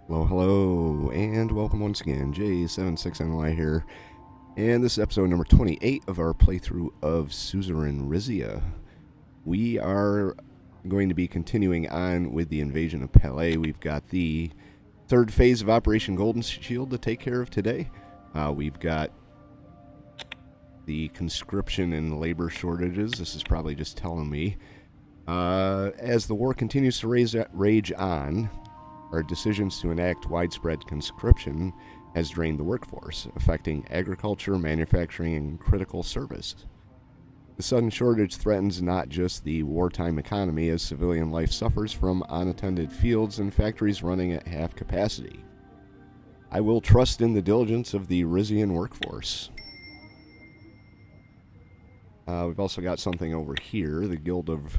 Hello, hello, and welcome once again. J76NY here, and this is episode number 28 of our playthrough of Suzerain Rizia. We are going to be continuing on with the invasion of Palais. We've got the third phase of Operation Golden Shield to take care of today. We've got the conscription and labor shortages. This is probably just telling me. As the war continues to rage on, our decisions to enact widespread conscription has drained the workforce, affecting agriculture, manufacturing, and critical service. The sudden shortage threatens not just the wartime economy, as civilian life suffers from unattended fields and factories running at half capacity. I will trust in the diligence of the Rizian workforce. We've also got something over here, the Guild of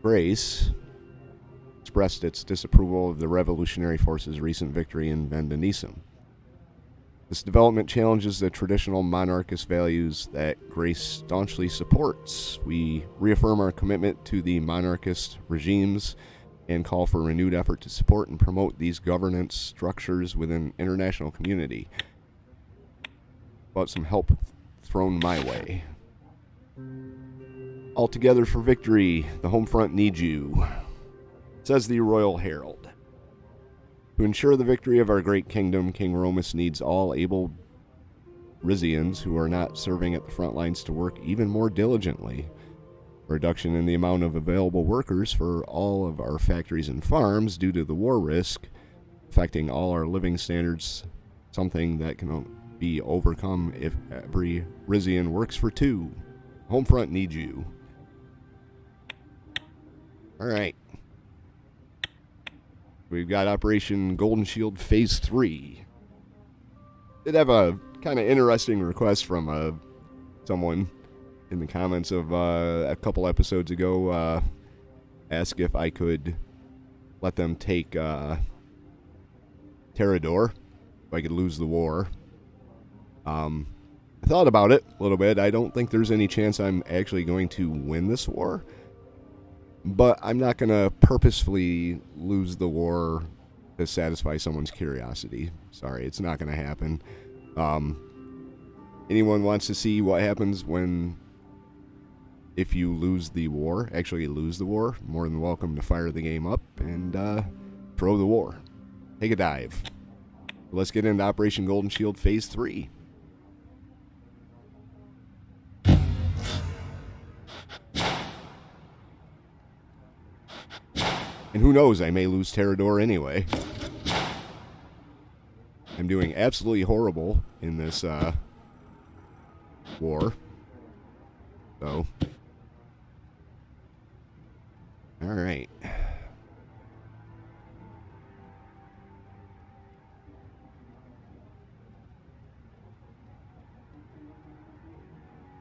Grace expressed its disapproval of the revolutionary forces' recent victory in Vendenisum. This development challenges the traditional monarchist values that Grace staunchly supports. We reaffirm our commitment to the monarchist regimes and call for renewed effort to support and promote these governance structures within international community. About some help thrown my way. All together for victory, the home front needs you, says the Royal Herald. To ensure the victory of our great kingdom, King Romus needs all able Rizians who are not serving at the front lines to work even more diligently. A reduction in the amount of available workers for all of our factories and farms due to the war risk, affecting all our living standards, something that can be overcome if every Rizian works for two. Home front needs you. Alright. We've got Operation Golden Shield Phase 3. Did have a kind of interesting request from someone in the comments of a couple episodes ago. Ask if I could let them take Terrador, if I could lose the war. I thought about it a little bit. I don't think there's any chance I'm actually going to win this war. But I'm not going to purposefully lose the war to satisfy someone's curiosity. Sorry, it's not going to happen. Anyone wants to see what happens if you lose the war, actually lose the war, more than welcome to fire the game up and throw the war. Take a dive. Let's get into Operation Golden Shield Phase 3. And who knows, I may lose Terrador anyway. I'm doing absolutely horrible in this war. So. Alright.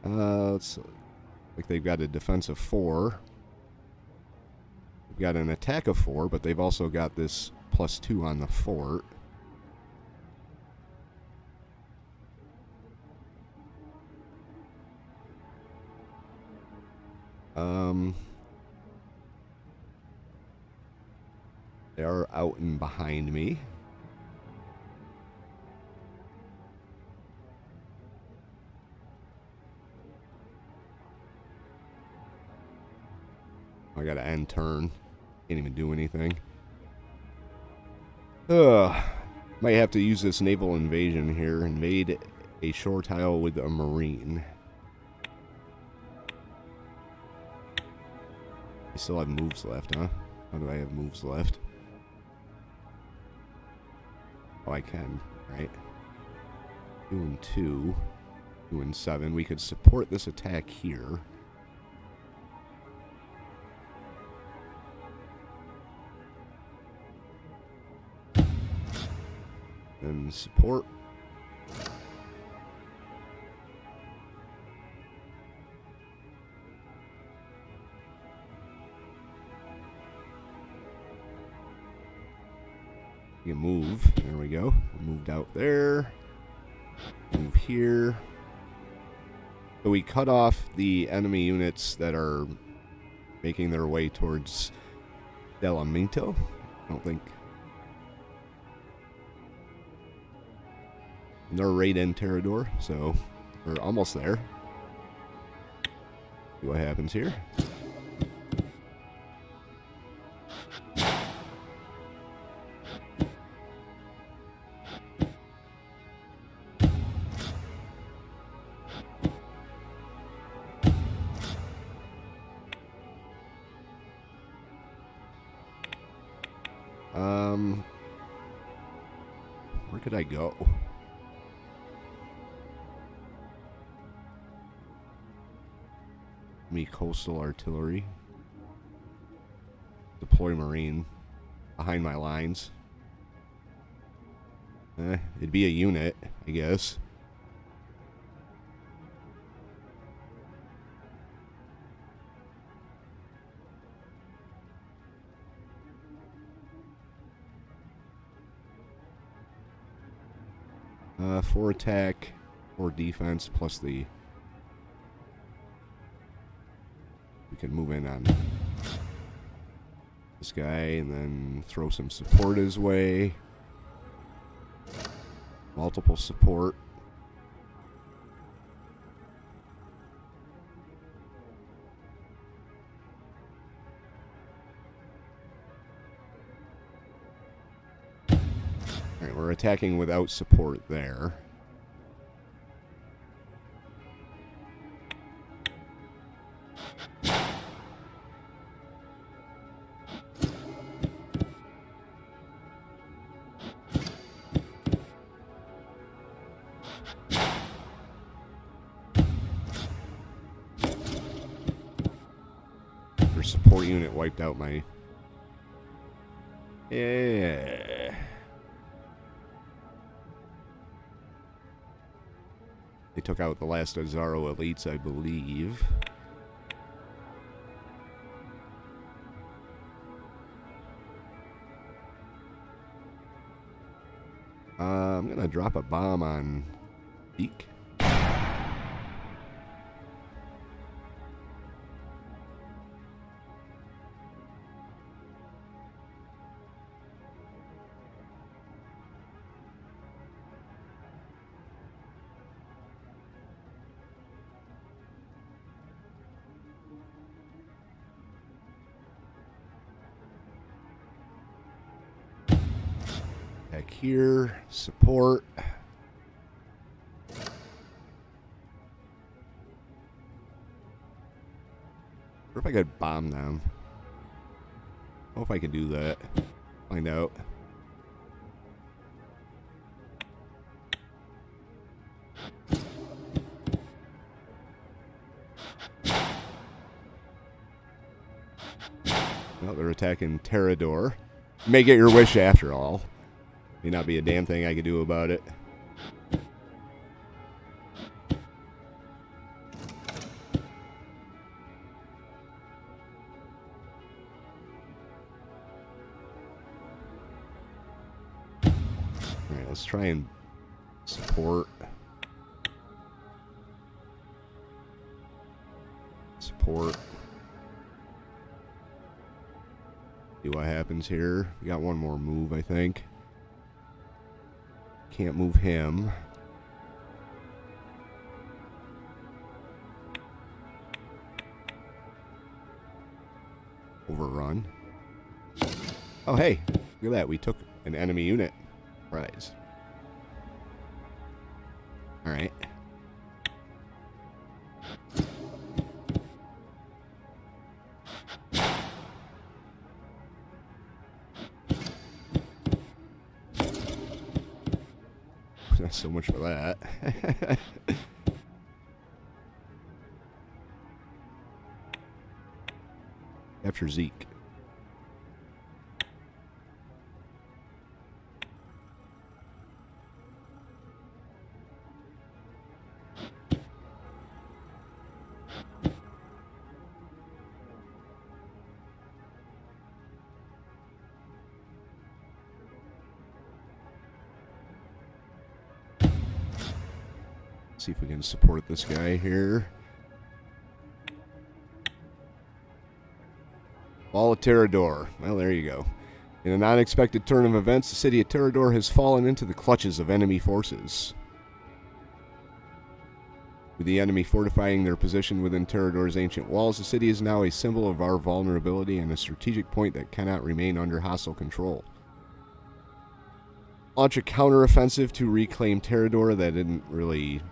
Let's like they've got a defense of 4. Got an attack of 4, but they've also got this +2 on the fort. They are out and behind me. I gotta end turn. Can't even do anything. Might have to use this naval invasion here. Invade a shore tile with a marine. I still have moves left, huh? How do I have moves left? Oh, I can, right? 2 and 2. 2 and 7. We could support this attack here. And support. You can move. There we go. Moved out there. Move here. So we cut off the enemy units that are making their way towards Delaminto. I don't think. And they're right in Terrador, so we're almost there. See what happens here. Where could I go? Me coastal artillery. Deploy marine behind my lines. It'd be a unit, I guess. For attack, or defense, plus the... We can move in on this guy and then throw some support his way. Multiple support. Alright, we're attacking without support there. Their support unit wiped out my... Yeah. They took out the last Azaro elites, I believe. I'm gonna drop a bomb on Beak. Back here, support. What if I could bomb them? I don't know if I can do that. Find out. Well, they're attacking Terrador. You may get your wish after all. May not be a damn thing I could do about it. Alright, let's try and support. Support. See what happens here. We got one more move, I think. Can't move him. Overrun. Oh, hey. Look at that. We took an enemy unit. Prize. Alright. Not so much for that. Capture Zeke. See if we can support this guy here. Fall of Terrador. Well, there you go. In an unexpected turn of events, the city of Terrador has fallen into the clutches of enemy forces. With the enemy fortifying their position within Terrador's ancient walls, the city is now a symbol of our vulnerability and a strategic point that cannot remain under hostile control. Launch a counteroffensive to reclaim Terrador. That didn't really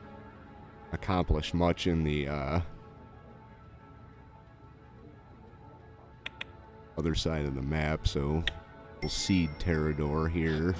accomplish much in the other side of the map, so we'll cede Terrador here.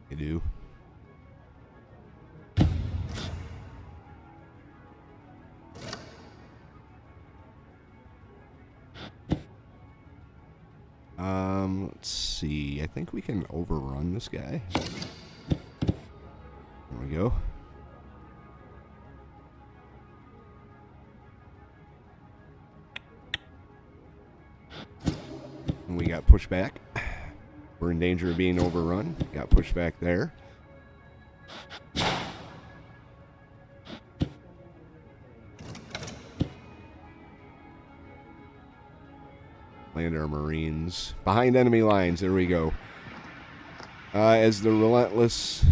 I do. Let's see. I think we can overrun this guy. There we go. And we got pushed back. We're in danger of being overrun. Got pushed back there. Land our Marines. Behind enemy lines. There we go. As the relentless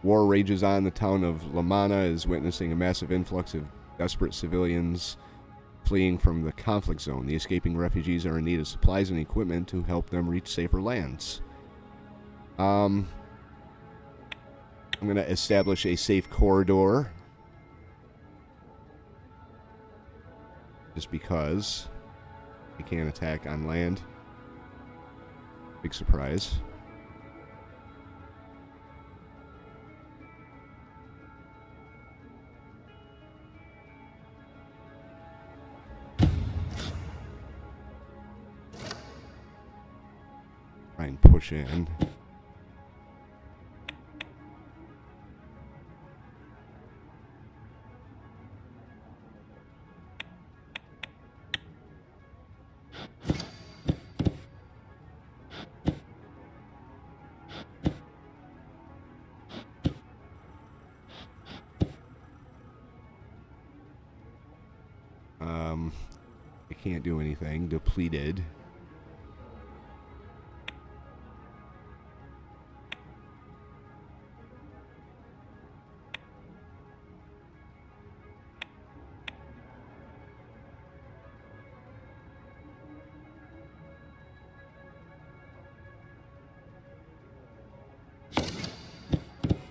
war rages on, the town of Lamana is witnessing a massive influx of desperate civilians fleeing from the conflict zone. The escaping refugees are in need of supplies and equipment to help them reach safer lands. I'm going to establish a safe corridor. Just because we can't attack on land. Big surprise. Try and push in. I can't do anything. Depleted.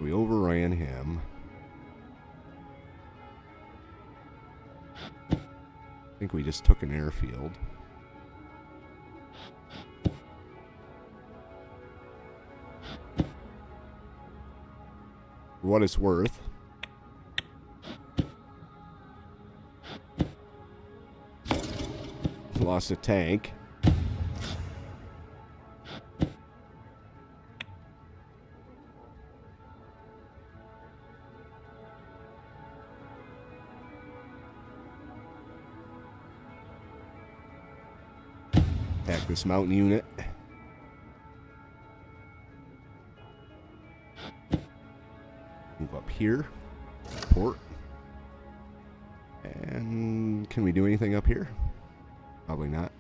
We overran him. I think we just took an airfield. For what it's worth. Lost a tank. Attack this mountain unit. Move up here. Port. And can we do anything up here? Probably not.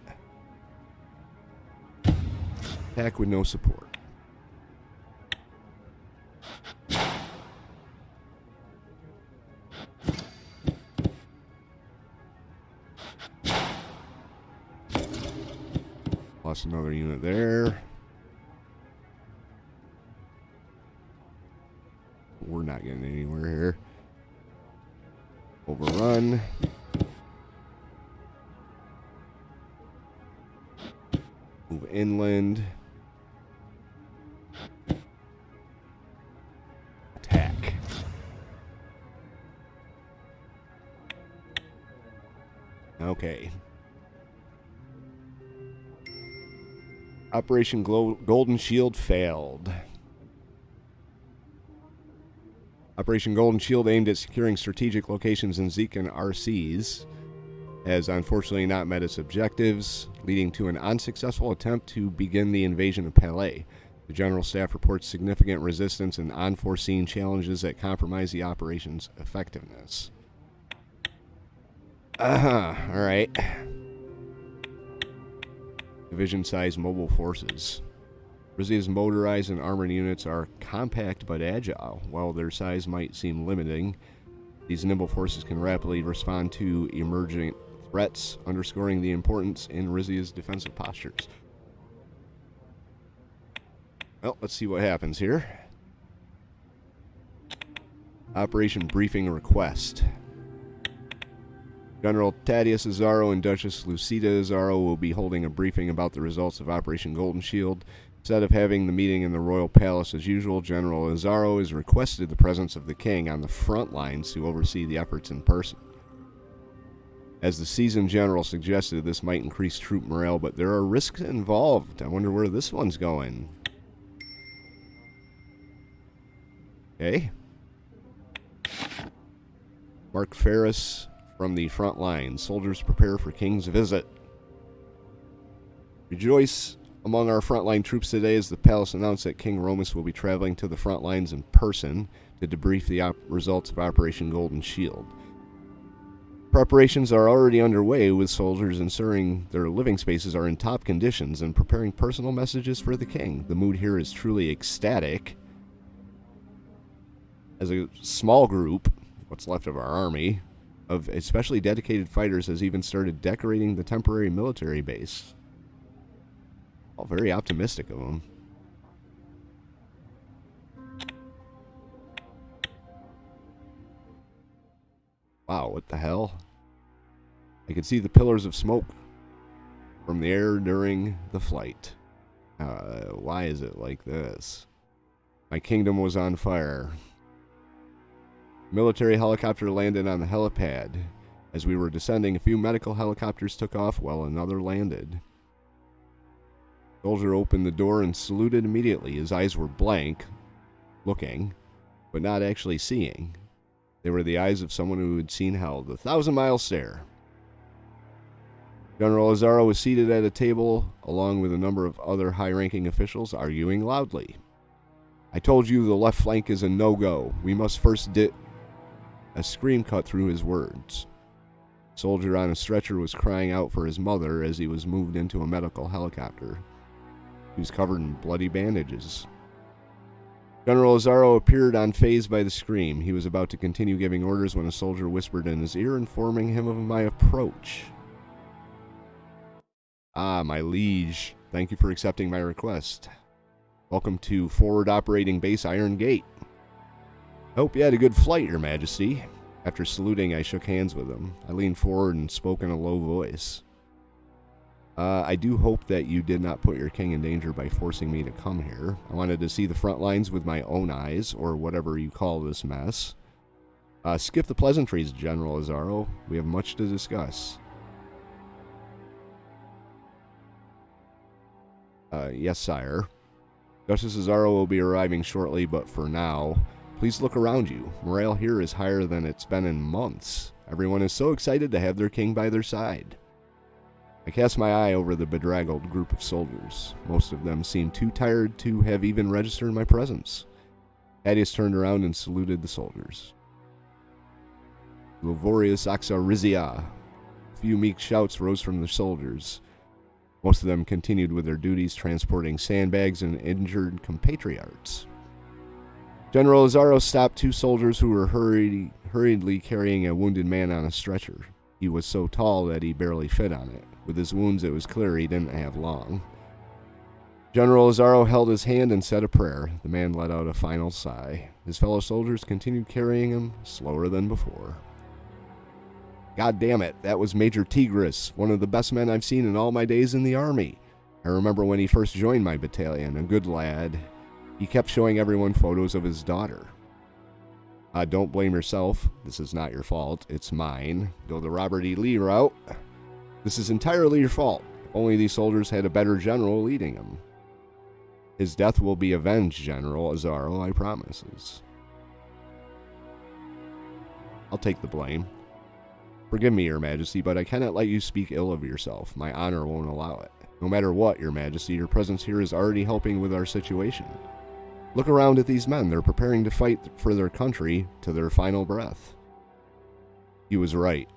Attack with no support. Lost another unit there. We're not getting anywhere here. Overrun. Move inland. Attack. Okay. Operation Golden Shield failed. Operation Golden Shield aimed at securing strategic locations in Zekan RCs has unfortunately not met its objectives, leading to an unsuccessful attempt to begin the invasion of Palais. The General Staff reports significant resistance and unforeseen challenges that compromise the operation's effectiveness. Alright. Division-sized mobile forces. Rizia's motorized and armored units are compact but agile. While their size might seem limiting, these nimble forces can rapidly respond to emerging threats, underscoring the importance in Rizia's defensive postures. Well, let's see what happens here. Operation Briefing Request. General Thaddeus Azaro and Duchess Lucida Azaro will be holding a briefing about the results of Operation Golden Shield. Instead of having the meeting in the Royal Palace as usual, General Azaro has requested the presence of the king on the front lines to oversee the efforts in person. As the seasoned general suggested, this might increase troop morale, but there are risks involved. I wonder where this one's going. Okay. Mark Ferris from the front lines. Soldiers prepare for King's visit. Rejoice among our frontline troops today as the palace announced that King Romus will be traveling to the front lines in person to debrief the results of Operation Golden Shield. Preparations are already underway, with soldiers ensuring their living spaces are in top conditions and preparing personal messages for the king. The mood here is truly ecstatic. As a small group, what's left of our army, of especially dedicated fighters has even started decorating the temporary military base. All very optimistic of them. Wow, what the hell? I could see the pillars of smoke from the air during the flight. Why is it like this? My kingdom was on fire. Military helicopter landed on the helipad. As we were descending, a few medical helicopters took off while another landed. Soldier opened the door and saluted immediately. His eyes were blank, looking, but not actually seeing. They were the eyes of someone who had seen hell, the 1,000-mile stare. General Azaro was seated at a table along with a number of other high-ranking officials, arguing loudly. I told you the left flank is a no-go. We must first A scream cut through his words. A soldier on a stretcher was crying out for his mother as he was moved into a medical helicopter. He was covered in bloody bandages. General Azaro appeared unfazed by the scream. He was about to continue giving orders when a soldier whispered in his ear, informing him of my approach. Ah, my liege. Thank you for accepting my request. Welcome to Forward Operating Base Iron Gate. I hope you had a good flight, Your Majesty. After saluting, I shook hands with him. I leaned forward and spoke in a low voice. I do hope that you did not put your king in danger by forcing me to come here. I wanted to see the front lines with my own eyes, or whatever you call this mess. Skip the pleasantries, General Azaro. We have much to discuss. Yes, sire. Duchess Azaro will be arriving shortly, but for now, please look around you. Morale here is higher than it's been in months. Everyone is so excited to have their king by their side. I cast my eye over the bedraggled group of soldiers. Most of them seemed too tired to have even registered my presence. Thaddeus turned around and saluted the soldiers. Glorious Axa Rizia. A few meek shouts rose from the soldiers. Most of them continued with their duties transporting sandbags and injured compatriots. General Azaro stopped two soldiers who were hurriedly carrying a wounded man on a stretcher. He was so tall that he barely fit on it. With his wounds, it was clear he didn't have long. General Azaro held his hand and said a prayer. The man let out a final sigh. His fellow soldiers continued carrying him, slower than before. God damn it, that was Major Tigris, one of the best men I've seen in all my days in the army. I remember when he first joined my battalion, a good lad. He kept showing everyone photos of his daughter. Don't blame yourself. This is not your fault. It's mine. Go the Robert E. Lee route. This is entirely your fault. Only these soldiers had a better general leading them. His death will be avenged, General Azaro, I promises. I'll take the blame. Forgive me, Your Majesty, but I cannot let you speak ill of yourself. My honor won't allow it. No matter what, Your Majesty, your presence here is already helping with our situation. Look around at these men. They're preparing to fight for their country to their final breath. He was right.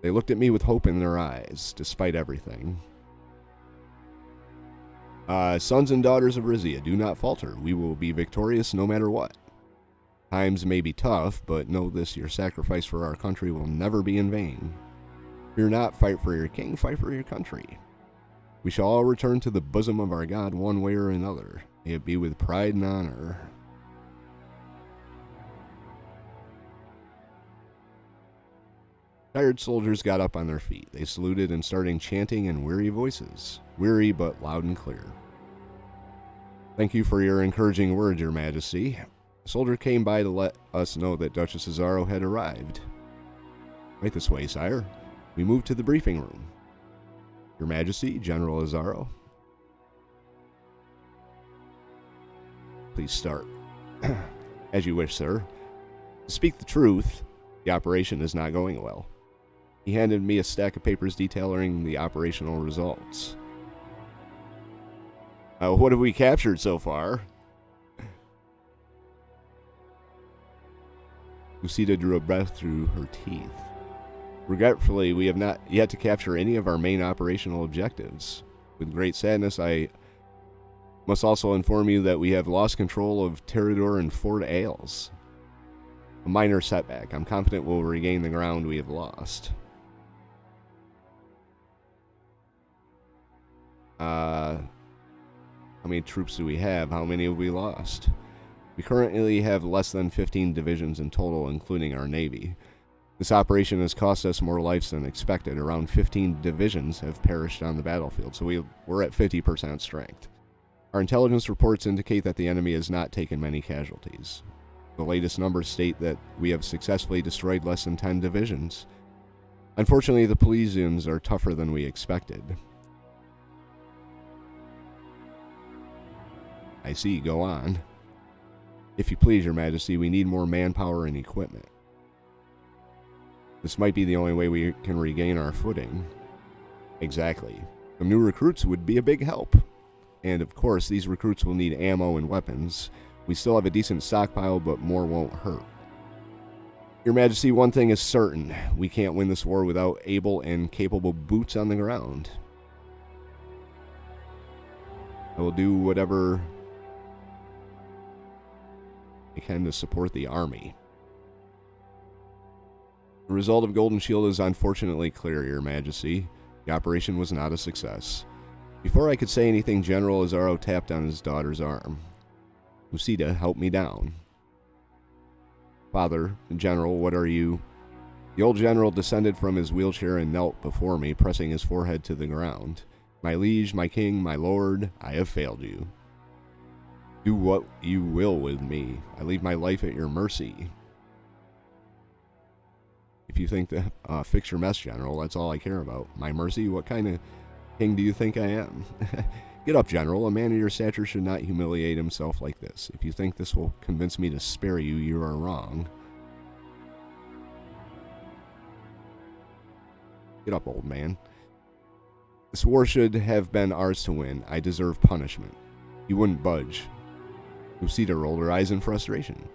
They looked at me with hope in their eyes, despite everything. Sons and daughters of Rizia, do not falter. We will be victorious no matter what. Times may be tough, but know this, your sacrifice for our country will never be in vain. Fear not, fight for your king, fight for your country. We shall all return to the bosom of our God one way or another. May it be with pride and honor. Tired soldiers got up on their feet. They saluted and started chanting in weary voices. Weary, but loud and clear. Thank you for your encouraging words, Your Majesty. A soldier came by to let us know that Duchess Azaro had arrived. Right this way, sire. We moved to the briefing room. Your Majesty, General Azaro. Please start. As you wish, sir. To speak the truth, the operation is not going well. He handed me a stack of papers detailing the operational results. What have we captured so far? Lucida drew a breath through her teeth. Regretfully, we have not yet to capture any of our main operational objectives. With great sadness, I must also inform you that we have lost control of Terrador and Fort Ailes. A minor setback. I'm confident we'll regain the ground we have lost. How many troops do we have? How many have we lost? We currently have less than 15 divisions in total, including our Navy. This operation has cost us more lives than expected. Around 15 divisions have perished on the battlefield, so we're at 50% strength. Our intelligence reports indicate that the enemy has not taken many casualties. The latest numbers state that we have successfully destroyed less than 10 divisions. Unfortunately, the Pelesians are tougher than we expected. I see, go on. If you please, Your Majesty, we need more manpower and equipment. This might be the only way we can regain our footing. Exactly. Some new recruits would be a big help. And of course, these recruits will need ammo and weapons. We still have a decent stockpile, but more won't hurt. Your Majesty, one thing is certain. We can't win this war without able and capable boots on the ground. I will do whatever I can to support the army. The result of Golden Shield is unfortunately clear, Your Majesty. The operation was not a success. Before I could say anything, General Azaro tapped on his daughter's arm. Lucida, help me down. Father, General, what are you? The old general descended from his wheelchair and knelt before me, pressing his forehead to the ground. My liege, my king, my lord, I have failed you. Do what you will with me. I leave my life at your mercy. If you think that, fix your mess, General, that's all I care about. My mercy? What kind of king do you think I am? Get up, General. A man of your stature should not humiliate himself like this. If you think this will convince me to spare you, you are wrong. Get up, old man. This war should have been ours to win. I deserve punishment. You wouldn't budge. Lucida rolled her eyes in frustration.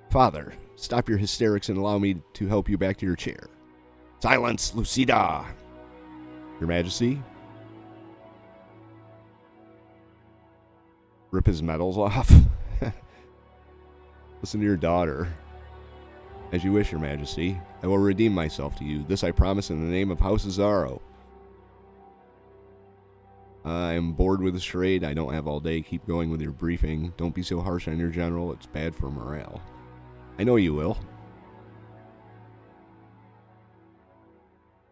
Father, stop your hysterics and allow me to help you back to your chair. Silence, Lucida! Your Majesty? Rip his medals off? Listen to your daughter. As you wish, Your Majesty. I will redeem myself to you. This I promise in the name of House Azaro. I am bored with the charade. I don't have all day. Keep going with your briefing. Don't be so harsh on your general. It's bad for morale. I know you will.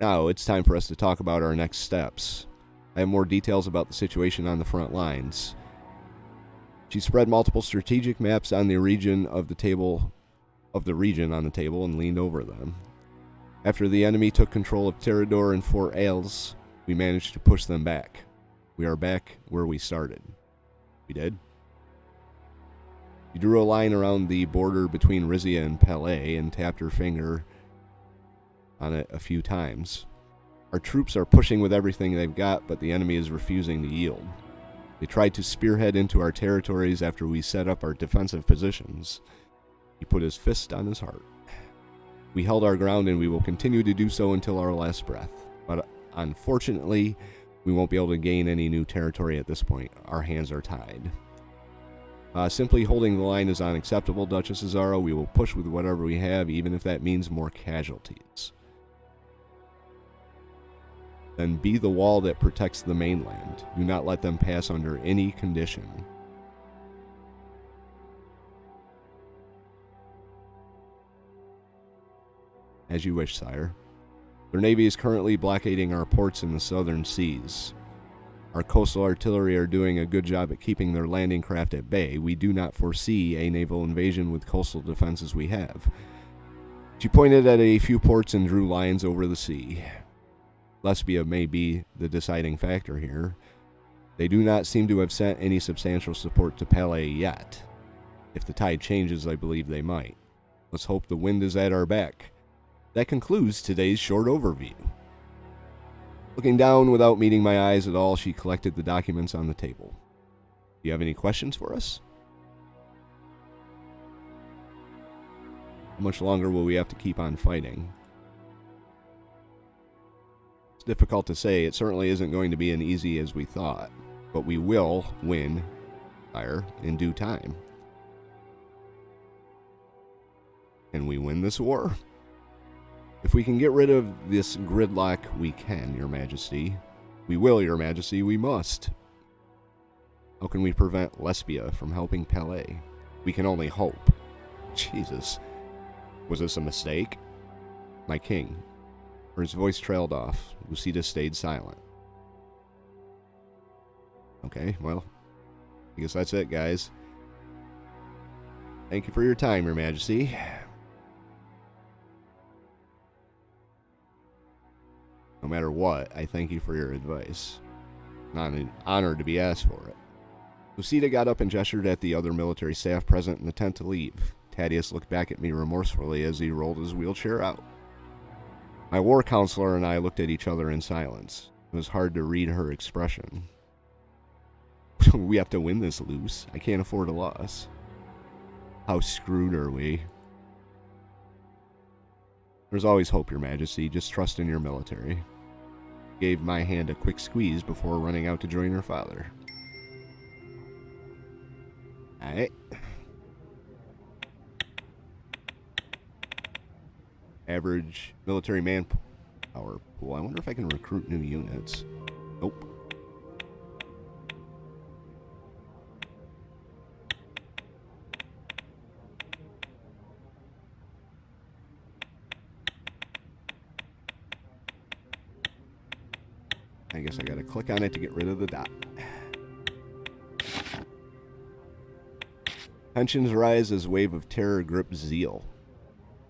Now, it's time for us to talk about our next steps. I have more details about the situation on the front lines. She spread multiple strategic maps on the region on the table and leaned over them. After the enemy took control of Terrador and Fort Ailes, we managed to push them back. We are back where we started. We did? She drew a line around the border between Rizia and Palais and tapped her finger on it a few times. Our troops are pushing with everything they've got, but the enemy is refusing to yield. They tried to spearhead into our territories after we set up our defensive positions. He put his fist on his heart. We held our ground and we will continue to do so until our last breath. But unfortunately, we won't be able to gain any new territory at this point. Our hands are tied. Simply holding the line is unacceptable, Duchess Cesaro. We will push with whatever we have, even if that means more casualties. Then be the wall that protects the mainland. Do not let them pass under any condition. As you wish, sire. Their navy is currently blockading our ports in the southern seas. Our coastal artillery are doing a good job at keeping their landing craft at bay. We do not foresee a naval invasion with coastal defenses we have. She pointed at a few ports and drew lines over the sea. Lespia may be the deciding factor here. They do not seem to have sent any substantial support to Palais yet. If the tide changes, I believe they might. Let's hope the wind is at our back. That concludes today's short overview. Looking down without meeting my eyes at all, she collected the documents on the table. Do you have any questions for us? How much longer will we have to keep on fighting? It's difficult to say. It certainly isn't going to be as easy as we thought, but we will win, sire, in due time. Can we win this war? If we can get rid of this gridlock, we can, Your Majesty. We will, Your Majesty, we must. How can we prevent Lespia from helping Palais? We can only hope. Jesus. Was this a mistake? My king. His voice trailed off. Lucida stayed silent. Okay, well, I guess that's it, guys. Thank you for your time, Your Majesty. No matter what, I thank you for your advice. Not an honor to be asked for it. Lucida got up and gestured at the other military staff present in the tent to leave. Thaddeus looked back at me remorsefully as he rolled his wheelchair out. My war counselor and I looked at each other in silence. It was hard to read her expression. We have to win this, Luce. I can't afford a loss. How screwed are we? There's always hope, Your Majesty. Just trust in your military. Gave my hand a quick squeeze before running out to join her father. Alright. Average military manpower pool. I wonder if I can recruit new units. Nope. I guess I gotta click on it to get rid of the dot. Tensions rise as wave of terror grips Zeal.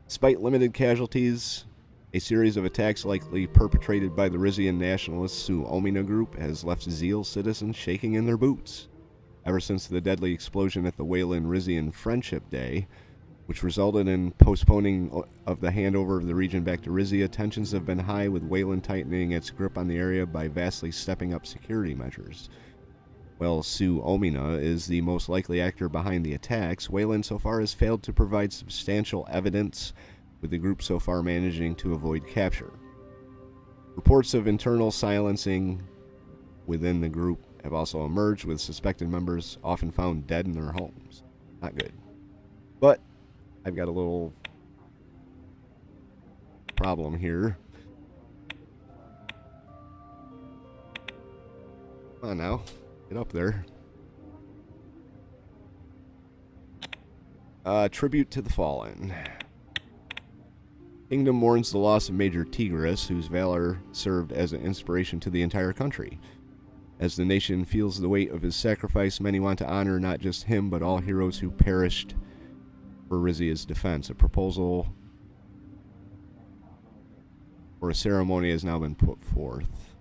Despite limited casualties, a series of attacks likely perpetrated by the Rizian nationalist Su Omina group has left Zeal citizens shaking in their boots. Ever since the deadly explosion at the Wayland-Rizian Friendship Day, which resulted in postponing of the handover of the region back to Rizia, tensions have been high, with Wayland tightening its grip on the area by vastly stepping up security measures. While Su Omina is the most likely actor behind the attacks, Wayland so far has failed to provide substantial evidence, with the group so far managing to avoid capture. Reports of internal silencing within the group have also emerged, with suspected members often found dead in their homes. Not good. But I've got a little problem here. Come on now. Get up there. Tribute to the fallen. Kingdom mourns the loss of Major Tigris, whose valor served as an inspiration to the entire country. As the nation feels the weight of his sacrifice, many want to honor not just him, but all heroes who perished for Rizia's defense. A proposal for a ceremony has now been put forth.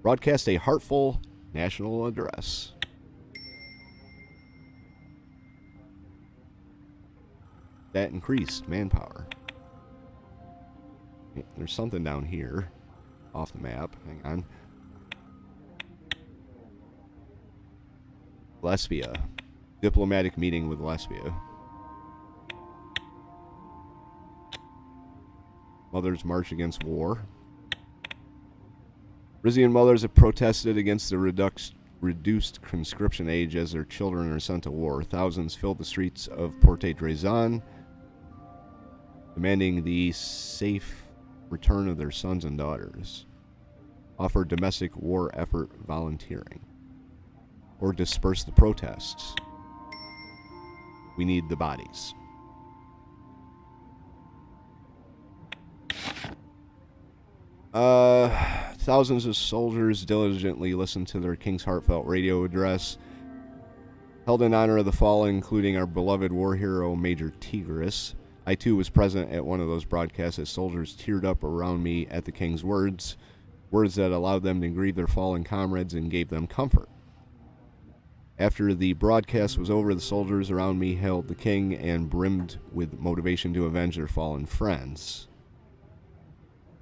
broadcast a heartful national address. That increased manpower. There's something down here off the map. Hang on. Lespia. Diplomatic meeting with Lespia. Mothers march against war. Rizian mothers have protested against the reduced conscription age as their children are sent to war. Thousands filled the streets of Porte Drazan, demanding the safe return of their sons and daughters. Offer domestic war effort volunteering. Or disperse the protests. We need the bodies. Thousands of soldiers diligently listened to their king's heartfelt radio address, held in honor of the fallen, including our beloved war hero, Major Tigris. I, too, was present at one of those broadcasts as soldiers teared up around me at the king's words that allowed them to grieve their fallen comrades and gave them comfort. After the broadcast was over, the soldiers around me hailed the king and brimmed with motivation to avenge their fallen friends.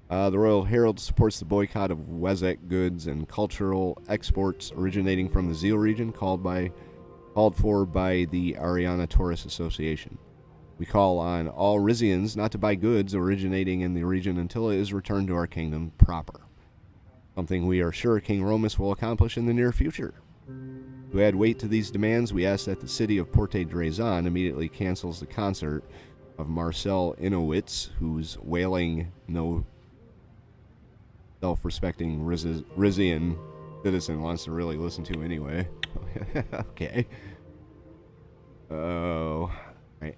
The Royal Herald supports the boycott of Wezek goods and cultural exports originating from the Zeal region called for by the Ariana Taurus Association. We call on all Rizians not to buy goods originating in the region until it is returned to our kingdom proper. Something we are sure King Romus will accomplish in the near future. To add weight to these demands, we ask that the city of Porte Drazan immediately cancels the concert of Marcel Inowitz, whose wailing no self-respecting Rizian citizen wants to really listen to anyway. Okay. Oh. Right.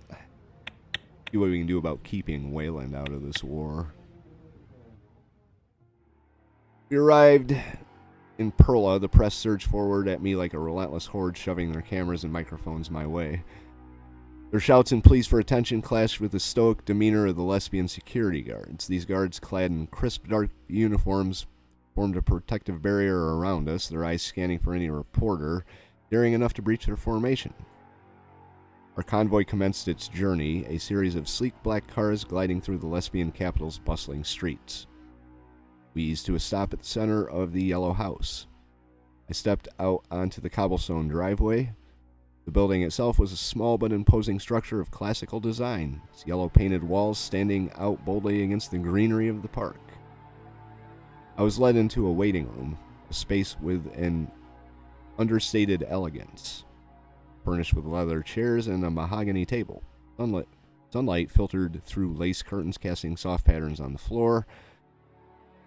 See what we can do about keeping Wayland out of this war. We arrived in Perla. The press surged forward at me like a relentless horde, shoving their cameras and microphones my way. Their shouts and pleas for attention clashed with the stoic demeanor of the lesbian security guards. These guards, clad in crisp dark uniforms, formed a protective barrier around us, their eyes scanning for any reporter daring enough to breach their formation. Our convoy commenced its journey, a series of sleek black cars gliding through the lesbian capital's bustling streets. We eased to a stop at the center of the yellow house. I stepped out onto the cobblestone driveway. The building itself was a small but imposing structure of classical design, its yellow painted walls standing out boldly against the greenery of the park. I was led into a waiting room, a space with an understated elegance, furnished with leather chairs and a mahogany table. Sunlight filtered through lace curtains, casting soft patterns on the floor.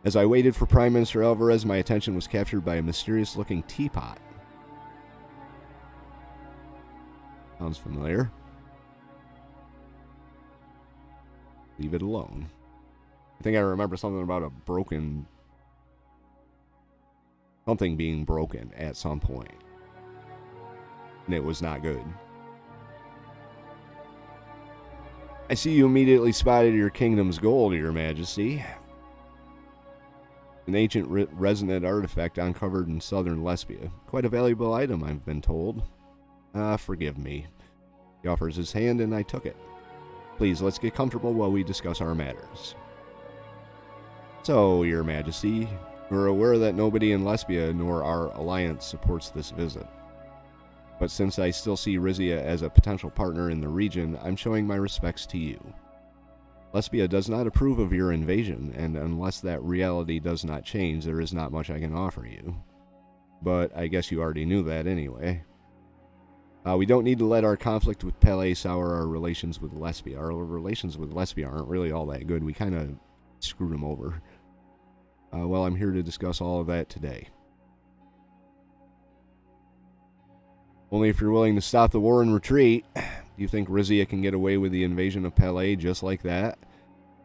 As I waited for Prime Minister Alvarez, my attention was captured by a mysterious-looking teapot. Sounds familiar. Leave it alone. I think I remember something about something being broken at some point. And it was not good. I see you immediately spotted your kingdom's gold, Your Majesty. An ancient resonant artifact uncovered in southern Lespia. Quite a valuable item, I've been told. Forgive me. He offers his hand and I took it. Please, let's get comfortable while we discuss our matters. So, Your Majesty, we're aware that nobody in Lespia nor our alliance supports this visit. But since I still see Rizia as a potential partner in the region, I'm showing my respects to you. Lespia does not approve of your invasion, and unless that reality does not change, there is not much I can offer you. But I guess you already knew that anyway. We don't need to let our conflict with Palais sour our relations with Lespia. Our relations with Lespia aren't really all that good. We kind of screwed them over. Well, I'm here to discuss all of that today. Only if you're willing to stop the war and retreat. Do you think Rizia can get away with the invasion of Palais just like that?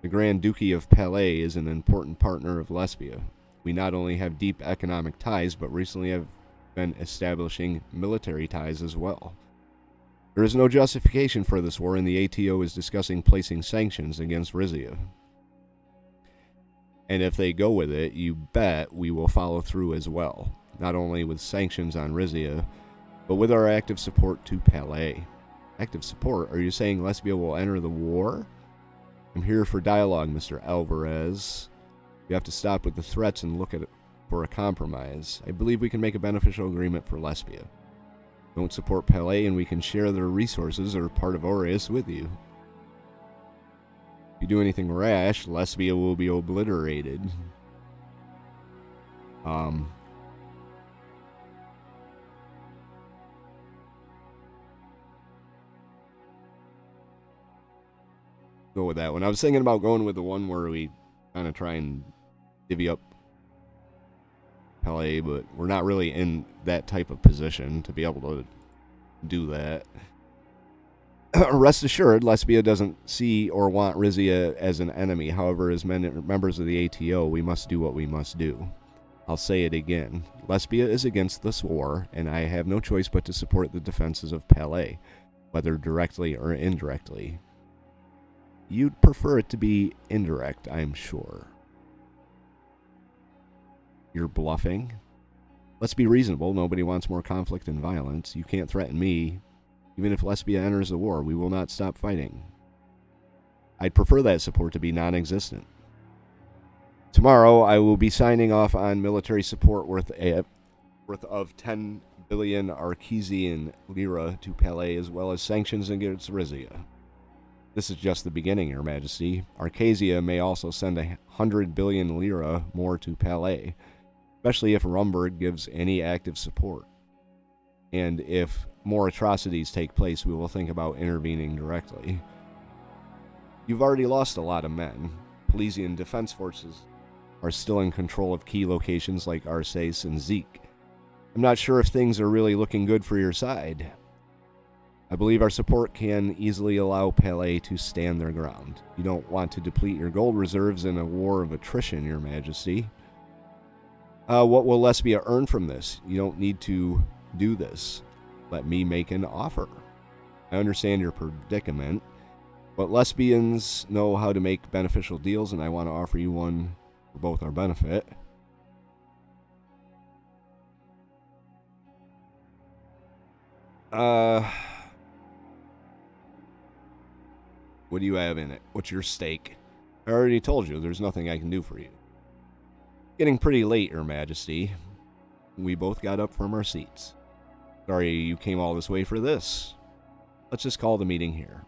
The Grand Duchy of Palais is an important partner of Lespia. We not only have deep economic ties, but recently have been establishing military ties as well. There is no justification for this war, and the ATO is discussing placing sanctions against Rizia. And if they go with it, you bet we will follow through as well. Not only with sanctions on Rizia, but with our active support to Palais. Active support? Are you saying Lespia will enter the war? I'm here for dialogue, Mr. Alvarez. You have to stop with the threats and look at it for a compromise. I believe we can make a beneficial agreement for Lespia. Don't support Palais and we can share their resources or part of Aureus with you. If you do anything rash, Lespia will be obliterated. Go with that one. I was thinking about going with the one where we kind of try and divvy up Palais, but we're not really in that type of position to be able to do that. Rest assured, Lespia doesn't see or want Rizia as an enemy. However, as members of the ATO, we must do what we must do. I'll say it again. Lespia is against this war, and I have no choice but to support the defenses of Palais, whether directly or indirectly. You'd prefer it to be indirect, I'm sure. You're bluffing? Let's be reasonable. Nobody wants more conflict and violence. You can't threaten me. Even if Lespia enters the war, we will not stop fighting. I'd prefer that support to be non-existent. Tomorrow, I will be signing off on military support worth of 10 billion Archesian lira to Palais, as well as sanctions against Rizia. This is just the beginning, Your Majesty. Arcasia may also send 100 billion lira more to Palais, especially if Rumberg gives any active support. And if more atrocities take place, we will think about intervening directly. You've already lost a lot of men. Pelesian defense forces are still in control of key locations like Arces and Zeke. I'm not sure if things are really looking good for your side. I believe our support can easily allow Palais to stand their ground. You don't want to deplete your gold reserves in a war of attrition, Your Majesty. What will Lespia earn from this? You don't need to do this. Let me make an offer. I understand your predicament, but Lesbians know how to make beneficial deals, and I want to offer you one for both our benefit. What do you have in it? What's your stake? I already told you, there's nothing I can do for you. Getting pretty late, Your Majesty. We both got up from our seats. Sorry you came all this way for this. Let's just call the meeting here.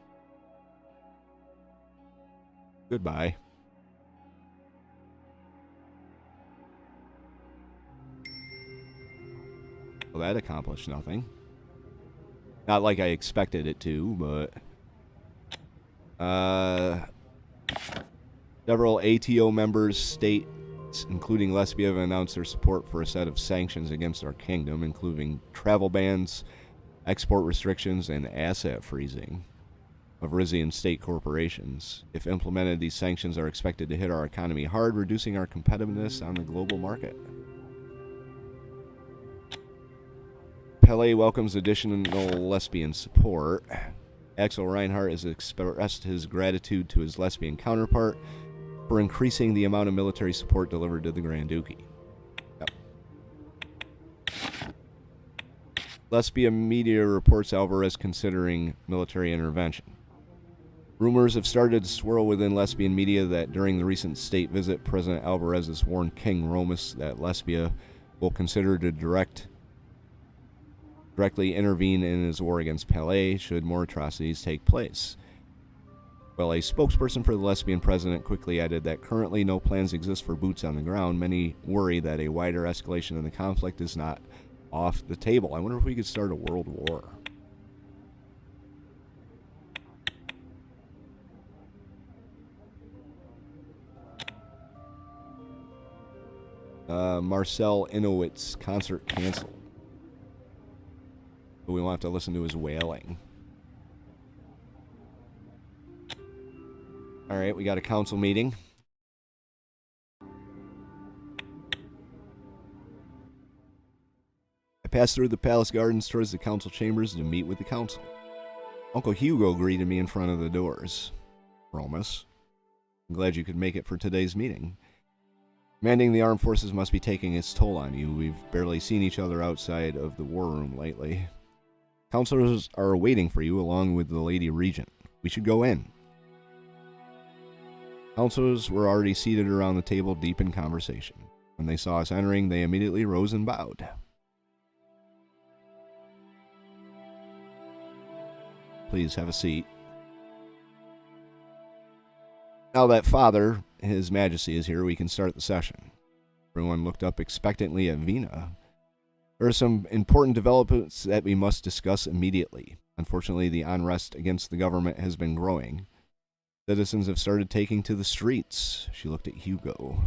Goodbye. Well, that accomplished nothing. Not like I expected it to, but... Several ATO members, states, including Lespia, have announced their support for a set of sanctions against our kingdom, including travel bans, export restrictions, and asset freezing of Rizian state corporations. If implemented, these sanctions are expected to hit our economy hard, reducing our competitiveness on the global market. Palais welcomes additional Lesbian support. Axel Reinhardt has expressed his gratitude to his Lesbian counterpart for increasing the amount of military support delivered to the Grand Duchy. Yep. Lespia media reports Alvarez considering military intervention. Rumors have started to swirl within Lesbian media that during the recent state visit, President Alvarez has warned King Romus that Lespia will consider to directly intervene in his war against Palais should more atrocities take place. Well, a spokesperson for the Lesbian president quickly added that currently no plans exist for boots on the ground. Many worry that a wider escalation in the conflict is not off the table. I wonder if we could start a world war. Marcel Inowitz concert canceled. But we won't have to listen to his wailing. Alright, we got a council meeting. I passed through the palace gardens towards the council chambers to meet with the council. Uncle Hugo greeted me in front of the doors. Romus, I'm glad you could make it for today's meeting. Commanding the armed forces must be taking its toll on you. We've barely seen each other outside of the war room lately. Counselors are waiting for you along with the Lady Regent. We should go in. Counselors were already seated around the table deep in conversation. When they saw us entering, they immediately rose and bowed. Please have a seat. Now that Father, His Majesty, is here, we can start the session. Everyone looked up expectantly at Vina. There are some important developments that we must discuss immediately. Unfortunately, the unrest against the government has been growing. Citizens have started taking to the streets. She looked at Hugo.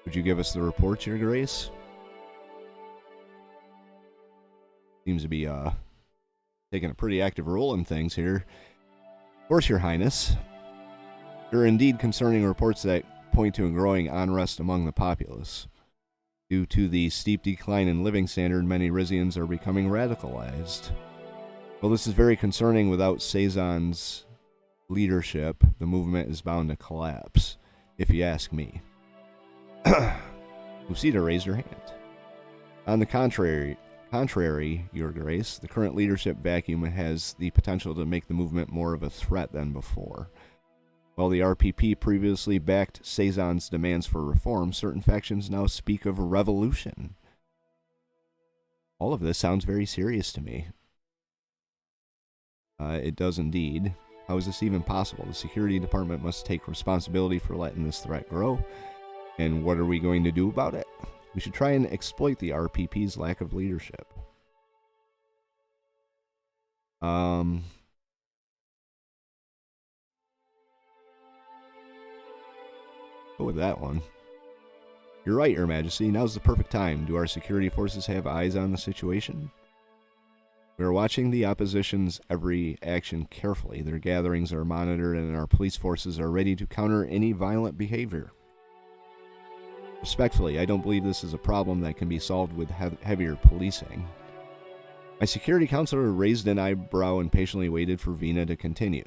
Would you give us the report, Your Grace? Seems to be taking a pretty active role in things here. Of course, Your Highness. There are indeed concerning reports that point to a growing unrest among the populace. Due to the steep decline in living standard, many Rizians are becoming radicalized. Well, this is very concerning. Without Suzerain's leadership, the movement is bound to collapse, if you ask me. Lucida raised her hand. On the contrary, Your Grace, the current leadership vacuum has the potential to make the movement more of a threat than before. While the RPP previously backed Suzerain's demands for reform, certain factions now speak of a revolution. All of this sounds very serious to me. It does indeed. How is this even possible? The security department must take responsibility for letting this threat grow. And what are we going to do about it? We should try and exploit the RPP's lack of leadership. Go with that one. You're right, Your Majesty. Now's the perfect time. Do our security forces have eyes on the situation? We are watching the opposition's every action carefully. Their gatherings are monitored, and our police forces are ready to counter any violent behavior. Respectfully, I don't believe this is a problem that can be solved with heavier policing. My security counselor raised an eyebrow and patiently waited for Vina to continue.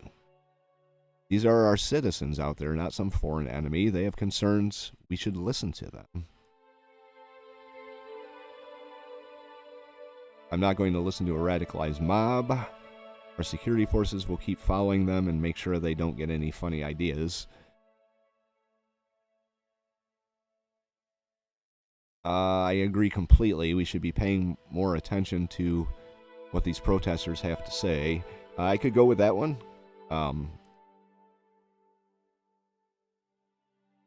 These are our citizens out there, not some foreign enemy. They have concerns. We should listen to them. I'm not going to listen to a radicalized mob. Our security forces will keep following them and make sure they don't get any funny ideas. I agree completely. We should be paying more attention to what these protesters have to say. I could go with that one.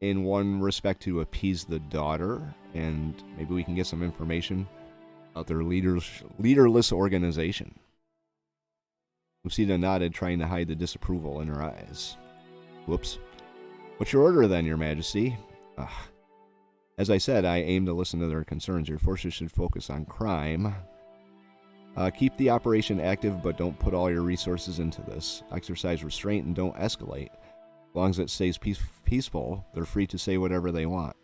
In one respect, to appease the daughter, and maybe we can get some information about their leaderless organization. Lucida nodded, trying to hide the disapproval in her eyes. Whoops. What's your order then, Your Majesty? As I said, I aim to listen to their concerns. Your forces should focus on crime. Keep the operation active, but don't put all your resources into this. Exercise restraint and don't escalate. As long as it stays peaceful, they're free to say whatever they want.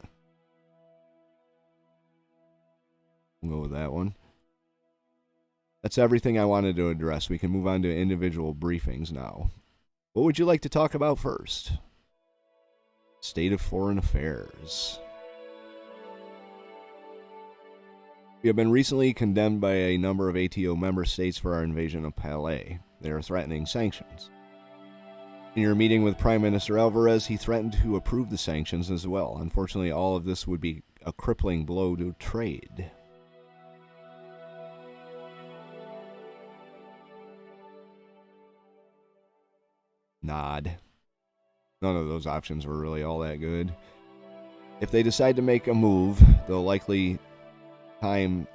We'll go with that one. That's everything I wanted to address. We can move on to individual briefings now. What would you like to talk about first? State of foreign affairs. We have been recently condemned by a number of ATO member states for our invasion of Palais. They are threatening sanctions. In your meeting with Prime Minister Alvarez, he threatened to approve the sanctions as well. Unfortunately, all of this would be a crippling blow to trade. Nod. None of those options were really all that good. If they decide to make a move, they'll likely time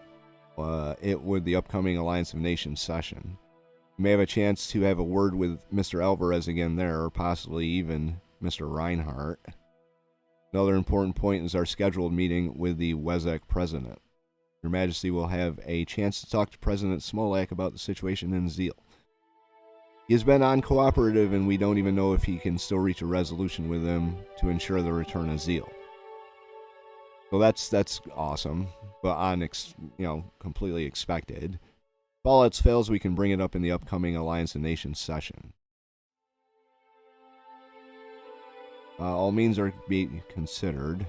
it with the upcoming Alliance of Nations session. You may have a chance to have a word with Mr. Alvarez again there, or possibly even Mr. Reinhardt. Another important point is our scheduled meeting with the WESEC president. Your Majesty will have a chance to talk to President Smolak about the situation in Zeal. He has been uncooperative, and we don't even know if he can still reach a resolution with him to ensure the return of Zeal. So that's awesome, but completely expected. If all else fails, we can bring it up in the upcoming Alliance of Nations session. All means are being considered.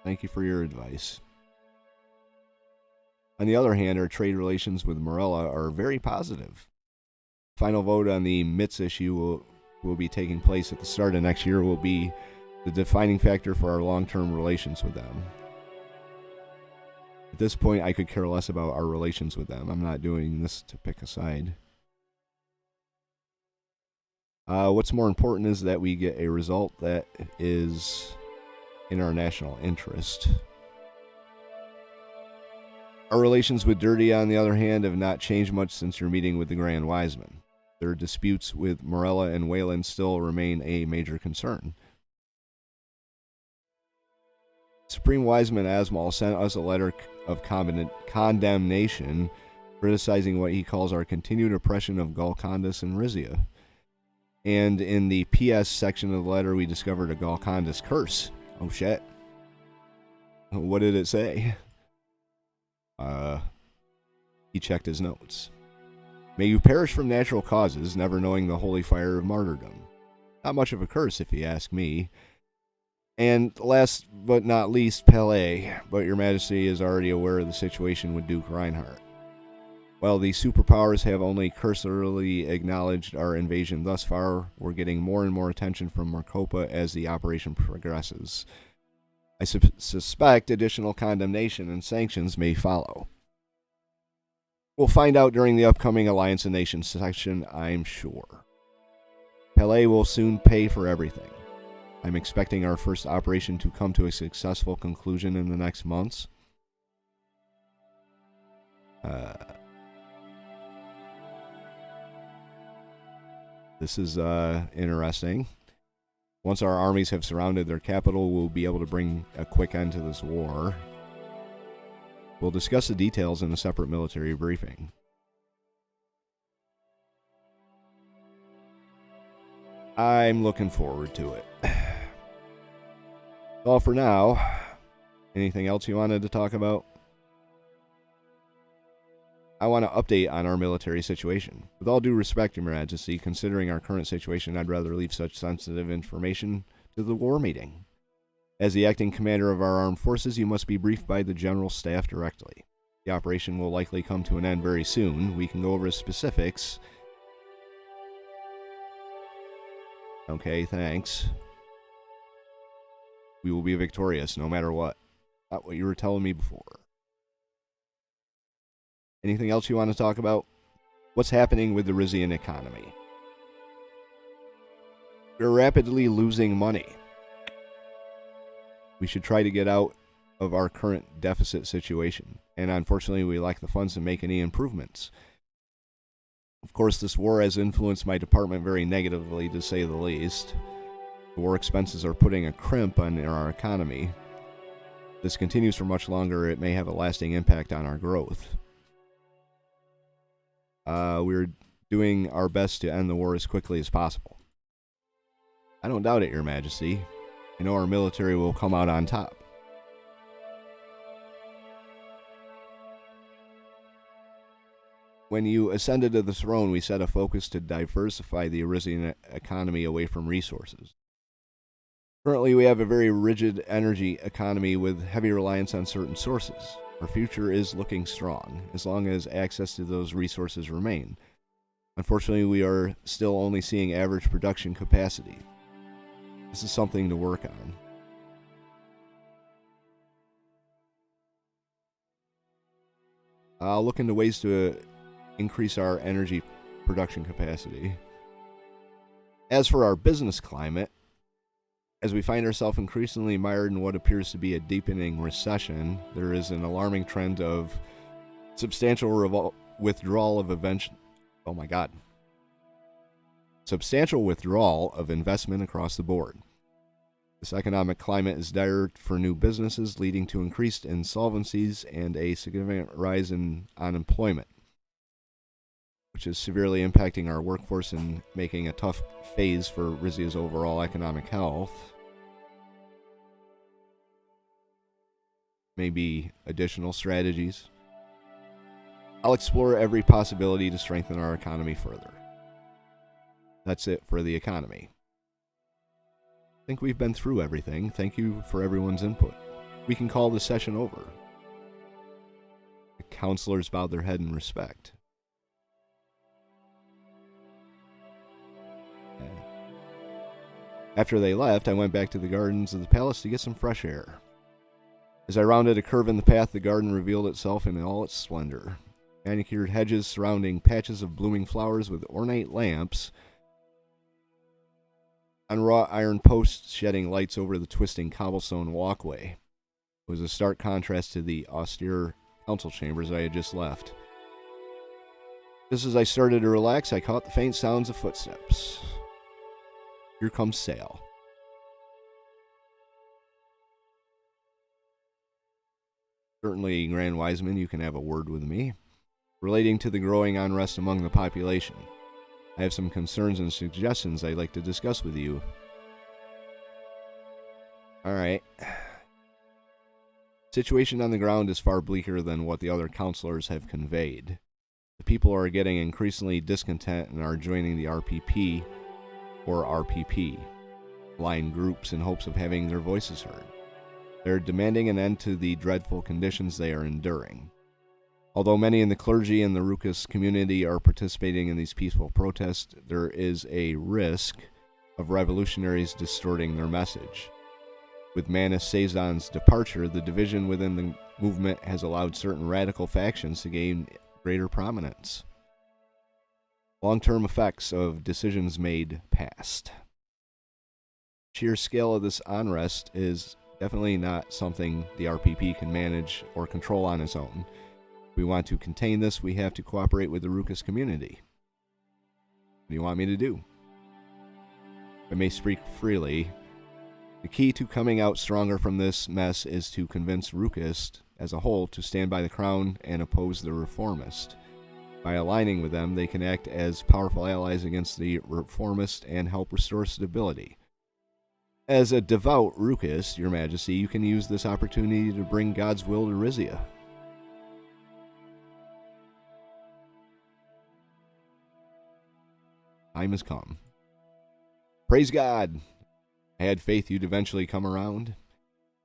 Thank you for your advice. On the other hand, our trade relations with Morella are very positive. Final vote on the MITS issue will be taking place at the start of next year, will be the defining factor for our long-term relations with them. At this point, I could care less about our relations with them. I'm not doing this to pick a side. What's more important is that we get a result that is in our national interest. Our relations with Dirty, on the other hand, have not changed much since your meeting with the Grand Wiseman. Their disputes with Morella and Wayland still remain a major concern. Supreme Wiseman Asmal sent us a letter of condemnation criticizing what he calls our continued oppression of Golcondas and Rizia. And in the PS section of the letter, we discovered a Golcondas curse. Oh shit. What did it say? He checked his notes. May you perish from natural causes, never knowing the holy fire of martyrdom. Not much of a curse, if you ask me. And last but not least, Pelé, but your majesty is already aware of the situation with Duke Reinhardt. While the superpowers have only cursorily acknowledged our invasion thus far, we're getting more and more attention from Marcopa as the operation progresses. I suspect additional condemnation and sanctions may follow. We'll find out during the upcoming Alliance of Nations section, I'm sure. Pelé will soon pay for everything. I'm expecting our first operation to come to a successful conclusion in the next months. This is interesting. Once our armies have surrounded their capital, we'll be able to bring a quick end to this war. We'll discuss the details in a separate military briefing. I'm looking forward to it. All for now. Anything else you wanted to talk about? I want to update on our military situation. With all due respect, Your Majesty, considering our current situation, I'd rather leave such sensitive information to the war meeting. As the acting commander of our armed forces, you must be briefed by the General Staff directly. The operation will likely come to an end very soon. We can go over specifics. Okay, thanks. We will be victorious no matter what. Not what you were telling me before. Anything else you want to talk about? What's happening with the Rizian economy? We're rapidly losing money. We should try to get out of our current deficit situation, and unfortunately we lack the funds to make any improvements. Of course, this war has influenced my department very negatively, to say the least. The war expenses are putting a crimp on our economy. If this continues for much longer, it may have a lasting impact on our growth. We're doing our best to end the war as quickly as possible. I don't doubt it, Your Majesty. I know our military will come out on top. When you ascended to the throne, we set a focus to diversify the Rizian economy away from resources. Currently, we have a very rigid energy economy with heavy reliance on certain sources. Our future is looking strong, as long as access to those resources remain. Unfortunately, we are still only seeing average production capacity. This is something to work on. I'll look into ways to increase our energy production capacity. As for our business climate, as we find ourselves increasingly mired in what appears to be a deepening recession, there is an alarming trend of substantial withdrawal of substantial withdrawal of investment across the board. This economic climate is dire for new businesses, leading to increased insolvencies and a significant rise in unemployment, which is severely impacting our workforce and making a tough phase for Rizia's overall economic health. Maybe additional strategies. I'll explore every possibility to strengthen our economy further. That's it for the economy. I think we've been through everything. Thank you for everyone's input. We can call the session over. The counselors bowed their head in respect. After they left, I went back to the gardens of the palace to get some fresh air. As I rounded a curve in the path, the garden revealed itself in all its splendor. Manicured hedges surrounding patches of blooming flowers with ornate lamps on wrought iron posts shedding lights over the twisting cobblestone walkway. It was a stark contrast to the austere council chambers I had just left. Just as I started to relax, I caught the faint sounds of footsteps. Here comes Sale. Certainly, Grand Wiseman, you can have a word with me. Relating to the growing unrest among the population. I have some concerns and suggestions I'd like to discuss with you. Alright. Situation on the ground is far bleaker than what the other counselors have conveyed. The people are getting increasingly discontent and are joining the RPP or RPP, aligned groups in hopes of having their voices heard. They're demanding an end to the dreadful conditions they are enduring. Although many in the clergy and the Rukas community are participating in these peaceful protests, there is a risk of revolutionaries distorting their message. With Manus Sazon's departure, the division within the movement has allowed certain radical factions to gain greater prominence. Long-term effects of decisions made past. Sheer scale of this unrest is definitely not something the RPP can manage or control on its own. If we want to contain this, we have to cooperate with the Rukas community. What do you want me to do? If I may speak freely, the key to coming out stronger from this mess is to convince Rukas as a whole to stand by the crown and oppose the reformist. By aligning with them, they can act as powerful allies against the reformist and help restore stability. As a devout Rukas, Your Majesty, you can use this opportunity to bring God's will to Rizia. Time has come. Praise God! I had faith you'd eventually come around.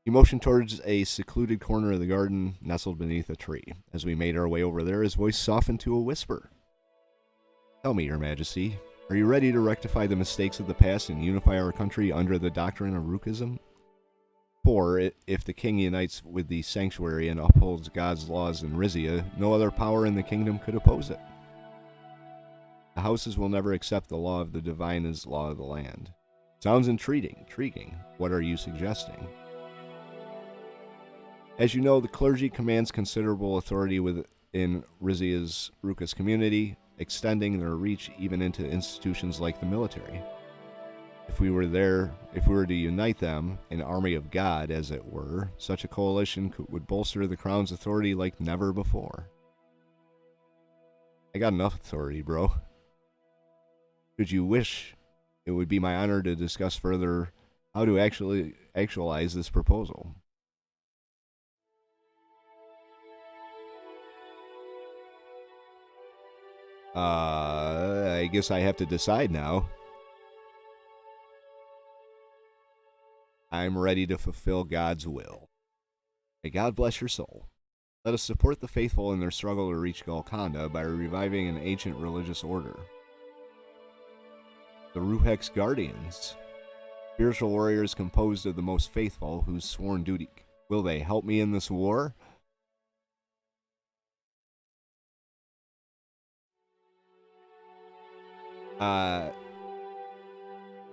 He motioned towards a secluded corner of the garden nestled beneath a tree. As we made our way over there, his voice softened to a whisper. Tell me, Your Majesty, are you ready to rectify the mistakes of the past and unify our country under the doctrine of Rukism? For, if the king unites with the sanctuary and upholds God's laws in Rizia, no other power in the kingdom could oppose it. The houses will never accept the law of the divine as law of the land. Sounds intriguing. What are you suggesting? As you know, the clergy commands considerable authority within Rizia's Rukas community, extending their reach even into institutions like the military. If we were to unite them, an army of God, as it were, such a coalition would bolster the crown's authority like never before. I got enough authority, bro. Should you wish, it would be my honor to discuss further how to actualize this proposal. I guess I have to decide now. I'm ready to fulfill God's will. May God bless your soul. Let us support the faithful in their struggle to reach Golconda by reviving an ancient religious order. The Ruhex Guardians, spiritual warriors composed of the most faithful whose sworn duty. Will they help me in this war?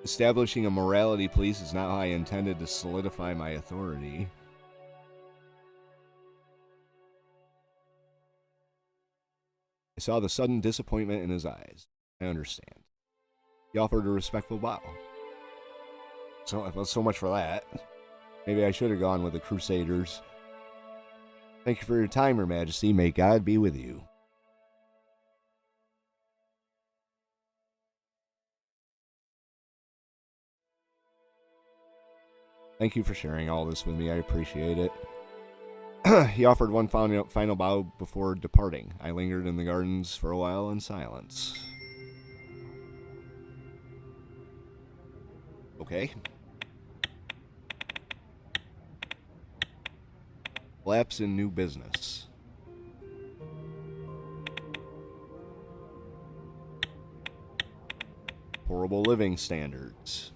Establishing a morality police is not how I intended to solidify my authority. I saw the sudden disappointment in his eyes. I understand. He offered a respectful bow. So much for that. Maybe I should have gone with the Crusaders. Thank you for your time, Your Majesty. May God be with you. Thank you for sharing all this with me. I appreciate it. He offered one final bow before departing. I lingered in the gardens for a while in silence. Okay. Collapse in new business. Horrible living standards.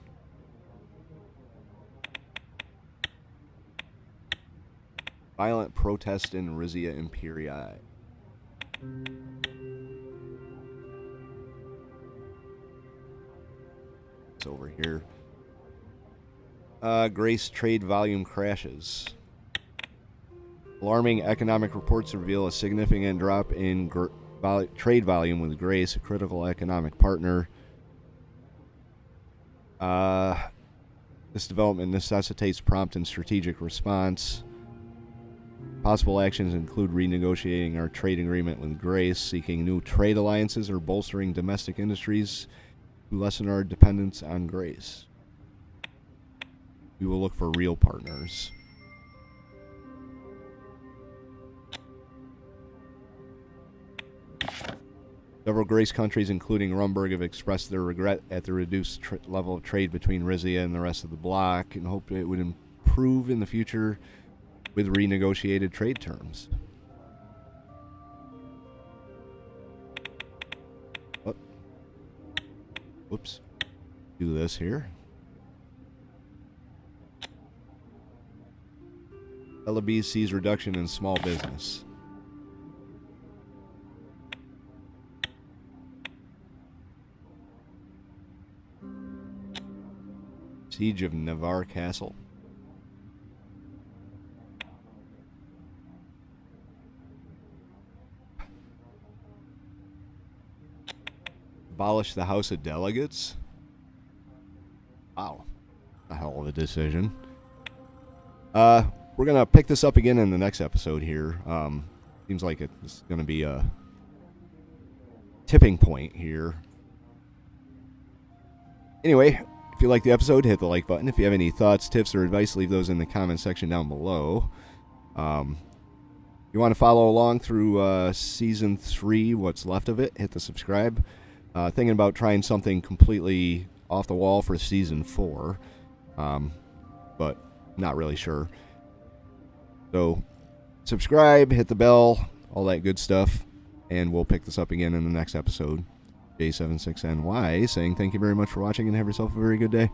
Violent protest in Rizia Imperii. It's over here. Grace trade volume crashes. Alarming economic reports reveal a significant drop in trade volume with Grace, a critical economic partner. This development necessitates prompt and strategic response. Possible actions include renegotiating our trade agreement with Grace, seeking new trade alliances, or bolstering domestic industries to lessen our dependence on Grace. We will look for real partners. Several Grace countries, including Rumburg, have expressed their regret at the reduced level of trade between Rizia and the rest of the bloc and hope it would improve in the future with renegotiated trade terms. Oh. Whoops. Do this here. LB sees reduction in small business. Siege of Navarre Castle. Abolish the House of Delegates. Wow. A hell of a decision. We're going to pick this up again in the next episode here. Seems like it's going to be a tipping point here. Anyway, if you like the episode, hit the like button. If you have any thoughts, tips, or advice, leave those in the comment section down below. You want to follow along through Season 3, what's left of it, hit the subscribe. Thinking about trying something completely off the wall for Season 4, but not really sure. So, subscribe, hit the bell, all that good stuff, and we'll pick this up again in the next episode. J76NY saying thank you very much for watching and have yourself a very good day.